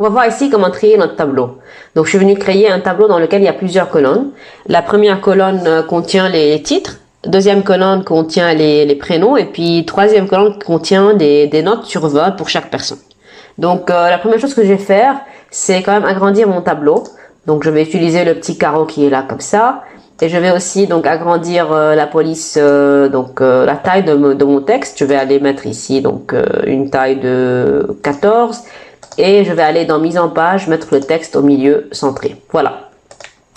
On va voir ici comment trier notre tableau. Donc, je suis venu créer un tableau dans lequel il y a plusieurs colonnes. La première colonne contient les titres. Deuxième colonne contient les prénoms. Et puis, troisième colonne contient des notes sur 20 pour chaque personne. Donc, la première chose que je vais faire, c'est quand même agrandir mon tableau. Donc, je vais utiliser le petit carreau qui est là comme ça. Et je vais aussi donc agrandir la police, la taille de mon texte. Je vais aller mettre ici donc une taille de 14 et je vais aller dans mise en page, mettre le texte au milieu centré. Voilà.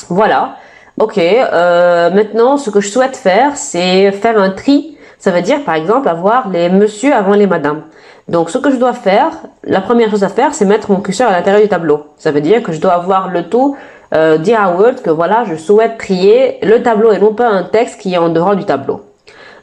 Voilà. Ok. Maintenant, ce que je souhaite faire, c'est faire un tri. Ça veut dire par exemple avoir les monsieur avant les madame. Donc ce que je dois faire, la première chose à faire, c'est mettre mon curseur à l'intérieur du tableau. Ça veut dire que je dois avoir le tout dire à Word que voilà, je souhaite trier le tableau et non pas un texte qui est en dehors du tableau.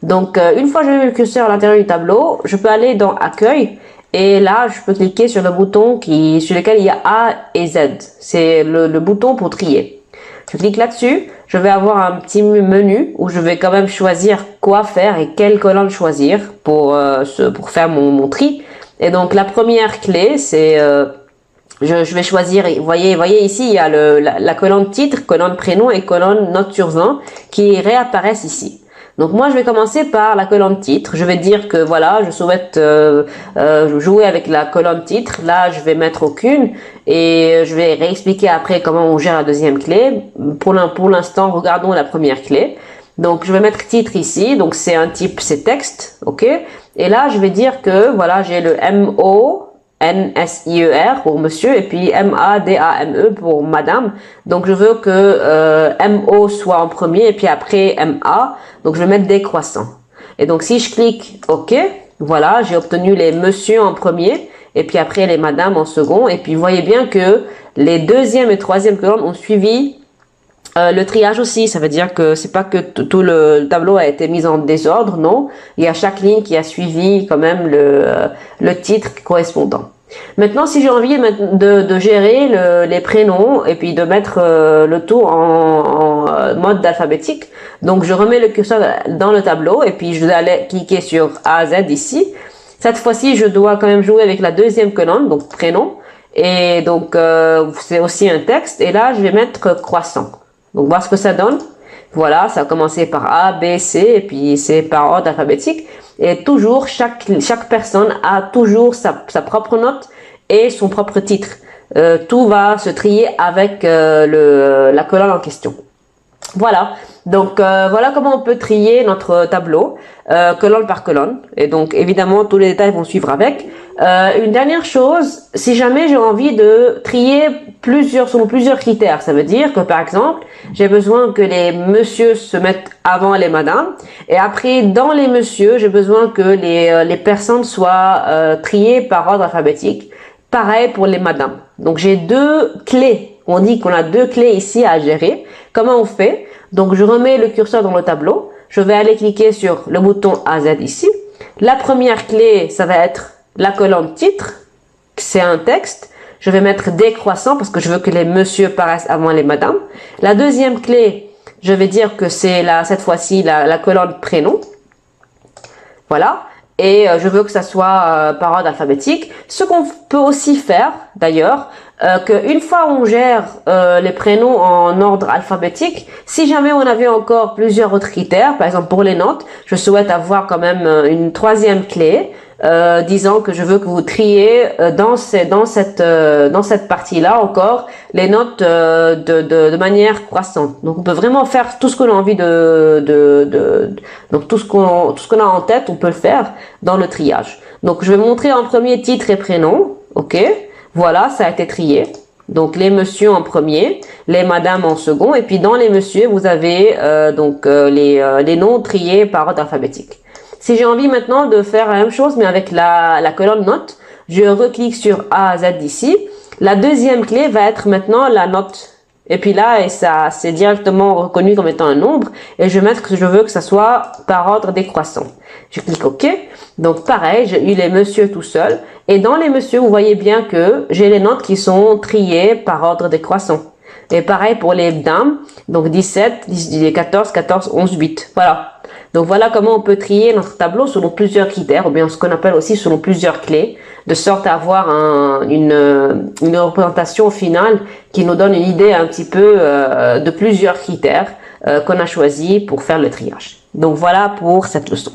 Donc, une fois que j'ai mis le curseur à l'intérieur du tableau, je peux aller dans Accueil et là, je peux cliquer sur le bouton sur lequel il y a A et Z. C'est le bouton pour trier. Je clique là-dessus, je vais avoir un petit menu où je vais quand même choisir quoi faire et quelle colonne choisir pour faire mon tri. Et donc, la première clé, c'est... je vais choisir, voyez ici, il y a la colonne titre, colonne prénom et colonne note sur 20 qui réapparaissent ici. Donc moi, je vais commencer par la colonne titre. Je vais dire que voilà, je souhaite jouer avec la colonne titre. Là, je vais mettre aucune et je vais réexpliquer après comment on gère la deuxième clé. Pour l'instant, regardons la première clé. Donc, je vais mettre titre ici. Donc, c'est un type, c'est texte, ok. Et là, je vais dire que voilà, j'ai le M-O-N-S-I-E-R pour monsieur et puis M-A-D-A-M-E pour madame. Donc, je veux que M-O soit en premier et puis après M-A. Donc, je vais mettre décroissant. Et donc, si je clique OK, voilà, j'ai obtenu les monsieur en premier et puis après les madame en second. Et puis, vous voyez bien que les deuxième et troisième colonnes ont suivi le triage aussi. Ça veut dire que c'est pas que tout le tableau a été mis en désordre, non. Il y a chaque ligne qui a suivi quand même le titre correspondant. Maintenant, si j'ai envie de gérer les prénoms et puis de mettre le tout en mode alphabétique, donc je remets le curseur dans le tableau et puis je vais aller cliquer sur A à Z ici. Cette fois-ci, je dois quand même jouer avec la deuxième colonne, donc prénom, et donc c'est aussi un texte. Et là, je vais mettre croissant. Donc, voir ce que ça donne. Voilà, ça a commencé par A, B, C, et puis c'est par ordre alphabétique. Et toujours, chaque personne a toujours sa propre note et son propre titre. Tout va se trier avec la colonne en question. Voilà, donc voilà comment on peut trier notre tableau, colonne par colonne. Et donc, évidemment, tous les détails vont suivre avec. Une dernière chose, si jamais j'ai envie de trier selon plusieurs critères, ça veut dire que, par exemple, j'ai besoin que les messieurs se mettent avant les madames. Et après, dans les messieurs, j'ai besoin que les personnes soient triées par ordre alphabétique. Pareil pour les madames. Donc, j'ai deux clés. On dit qu'on a deux clés ici à gérer. Comment on fait? Donc, je remets le curseur dans le tableau. Je vais aller cliquer sur le bouton AZ ici. La première clé, ça va être la colonne titre. C'est un texte. Je vais mettre décroissant parce que je veux que les messieurs paraissent avant les madames. La deuxième clé, je vais dire que c'est cette fois-ci la colonne prénom. Voilà. Et je veux que ça soit par ordre alphabétique. Ce qu'on peut aussi faire, d'ailleurs, qu'une fois on gère les prénoms en ordre alphabétique, si jamais on avait encore plusieurs autres critères, par exemple pour les notes, je souhaite avoir quand même une troisième clé, disant que je veux que vous triez dans cette partie-là encore les notes de manière croissante. Donc on peut vraiment faire tout ce qu'on a envie donc tout ce qu'on a en tête, on peut le faire dans le triage. Donc je vais montrer en premier titre et prénom, ok. Voilà, ça a été trié. Donc les messieurs en premier, les madames en second, et puis dans les messieurs, vous avez les noms triés par ordre alphabétique. Si j'ai envie maintenant de faire la même chose, mais avec la colonne note, je reclique sur A à Z ici. La deuxième clé va être maintenant la note. Et puis là, c'est directement reconnu comme étant un nombre. Et je vais mettre que je veux que ça soit par ordre décroissant. Je clique OK. Donc pareil, j'ai eu les messieurs tout seul. Et dans les messieurs, vous voyez bien que j'ai les notes qui sont triées par ordre décroissant. Et pareil pour les dames, donc 17, 14, 14, 11, 8. Voilà. Donc voilà comment on peut trier notre tableau selon plusieurs critères, ou bien ce qu'on appelle aussi selon plusieurs clés, de sorte à avoir une représentation finale qui nous donne une idée un petit peu de plusieurs critères qu'on a choisis pour faire le triage. Donc voilà pour cette leçon.